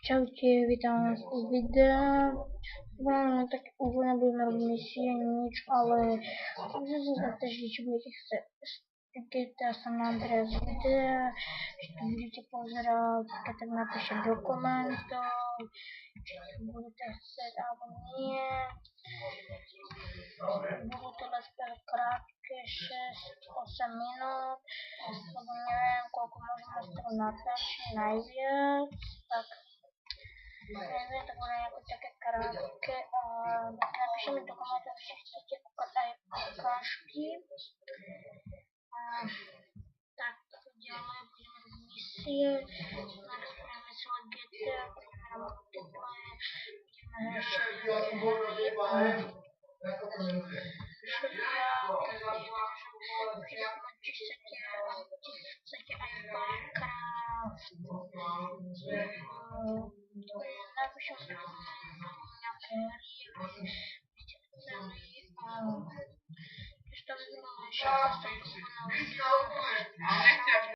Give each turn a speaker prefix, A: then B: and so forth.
A: Čaute, vítam vás u videa. Máme tak už nebudeme robiť misie, nič, ale chcem sa zapýtať, či budete chcieť GTA San Andreas videa, či to budete pozerať, keď tak napíšte do komentov, či to budete chcieť alebo nie. Budú to let's play krátke, 6-8 minút, lebo neviem, koľko môžeme z toho natáčiť najviac, tak neviem, tak bude nejaké také krátke a napíšte mi do komentov, či chcete kúkať aj ukážky. Tak ďalej budeme robiť misie, spravíme celé GTA, budeme na multiplayer, budeme hrať všelijaké hry, či chcete aj Minecraft, napíšem si nejaké hry, aby ste chceli, tiež to by bolo všetko,